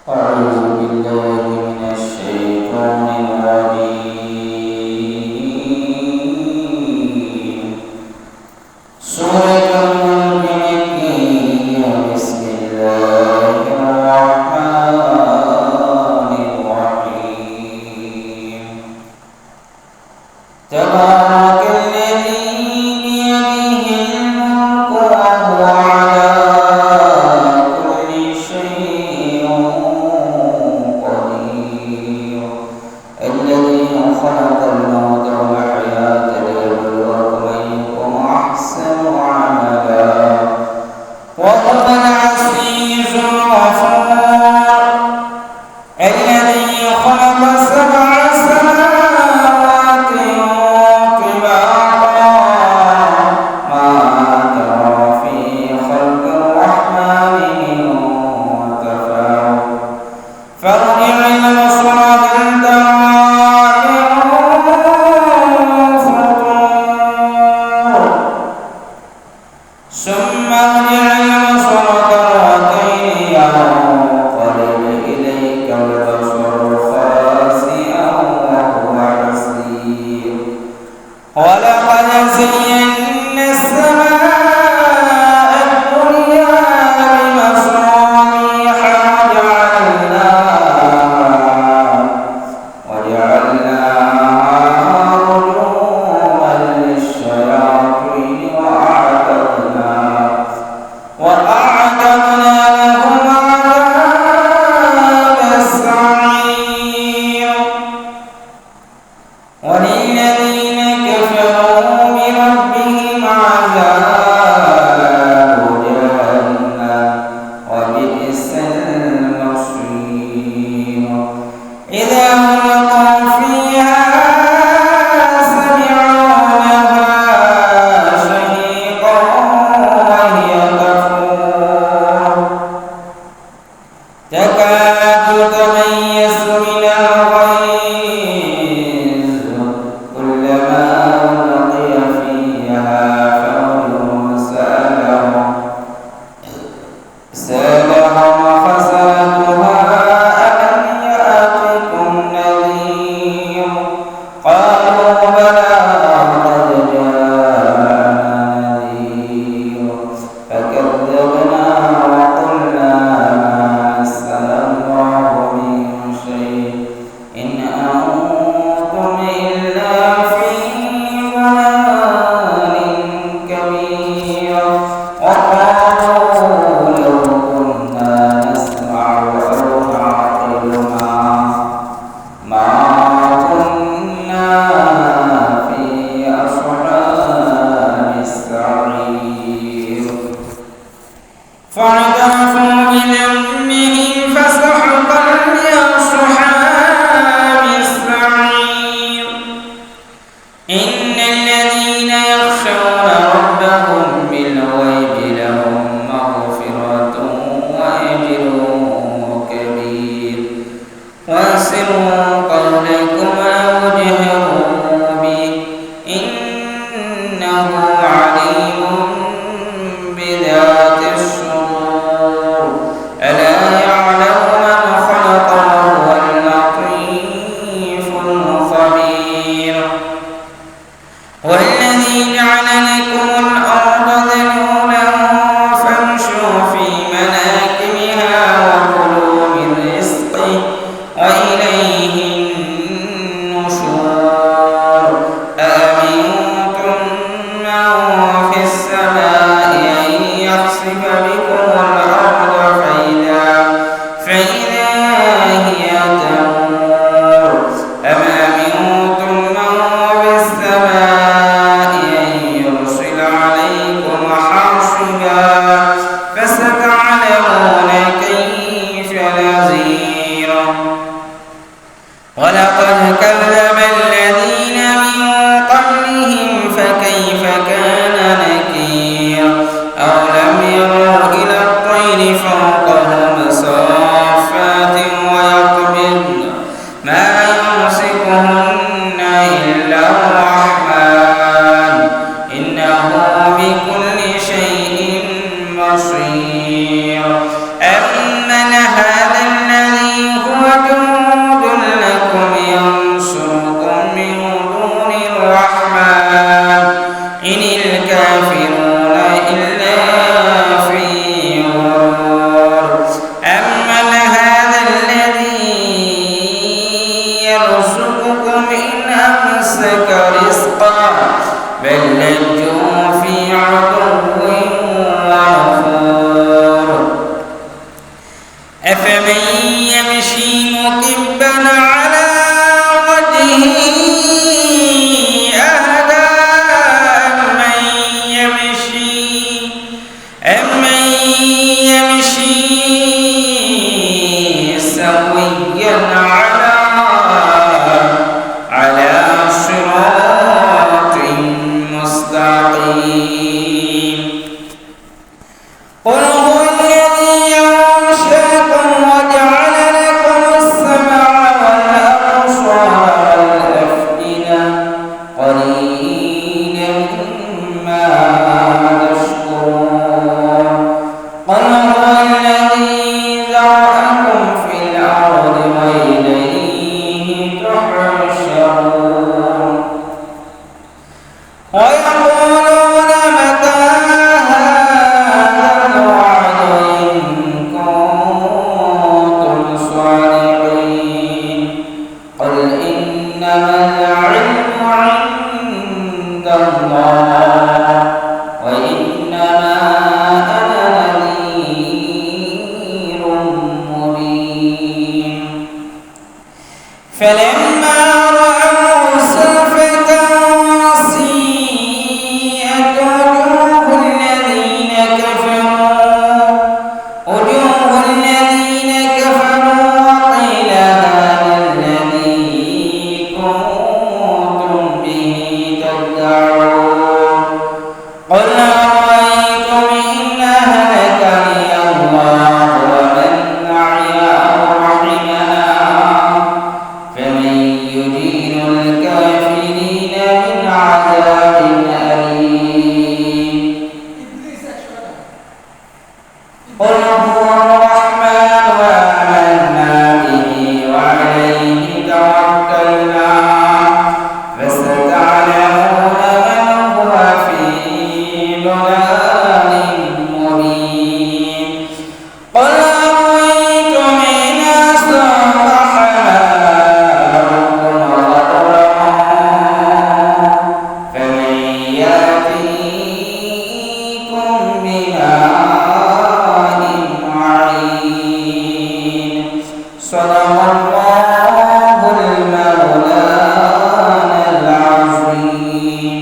أعوذ بالله من الشيطان الرجيم. سورة الملك مكية. بسم الله الرحمن الرحيم. تبارك الذي بيده الملك وهو على كل شيء قدير. الذي خلق الموت والحياة ليبلوكم أيكم أحسن عملا وهو العزيز الغفور. الذي خلق سبع سماوات طباقا ما ترى في خلق الرحمن من تفاوت فارجع البصر هل ترى من فطور ثم ارجع البصر كرتين ينقلب إليك البصر خاسئا وهو حسير. ولقد زينا السماء الدنيا بمصابيح وجعلناها رجوما للشياطين وأعتدنا لهم عذاب السعير. وللذين كفروا بربهم عذاب جهنم وبئس المصير. إذا ألقوا فيها سمعوا لها شهيقا وهي تفور تكاد تميز من الغيظ كلما ألقي فيها فوج سألهم خزنتها ألم يأتكم نذير قالوا بلى قد جاءنا نذير فكذبنا وقلنا ما نزل الله من شيء إن أنتم إلا في ضلال كبير. وقالوا لو كنا نسمع أو نعقل ما كنا في أصحاب السعير. فاعترفوا بذنبهم فسحقا لأصحاب السعير. إن الذين يخشون ربهم بالغيب لهم مغفرة وأجر كبير. وأسروا قولكم أو اجهروا به إنه عليم بذات الصدور. ألا يعلم من خلق وهو اللطيف الخبير. والذي جعل لكم الأرض ذلولا فامشوا في مناكبها وكلوا من رزقه وإليه النشور. أأمنتم من في السماء أن يخسف بكم الأرض فإذا هي تمور أم أمنتم من في السماء أن يرسل عليكم حاصبا فستعلمون كيف نذير. ولقد كذب الذين من قبلهم فكيف كان نكير. أولم يروا إلى الطير فوقهم صافات ويقبضن ما يمسكهن إلا الرحمن إنه بكل شيء بصير. أمن هذا الذي أفمن يمشي مكبا على وجهه أهدى أمن يمشي سويا على صراط مستقيم قل هو الذي ينشأكم وجعل لكم السمع والأبصار والأفئدة قليلا ما تشكرون قل هو الذي ذرأكم في الأرض وإليه تحشرون ويقولون متى هذا الوعد إن كنتم صادقين قل إنما العلم عند الله وإنما أنا نذير مبين فلما رأوا زلفة سيئت وجوه الذين كفروا وقيل هذا الذي كنتم به تدعون قل أرأيتم إن أهلكني الله ومن معي أو رحمنا فمن يجير الكافرين من عذاب أليم قل هو الرحمن وآمنا به وعليه توكلنا فستعلمون من هو في ضلال مبين قل أرأيتم إن أصبح ماؤكم غورا فمن يأتيكم بماء معين صدق الله المولانا العظيم.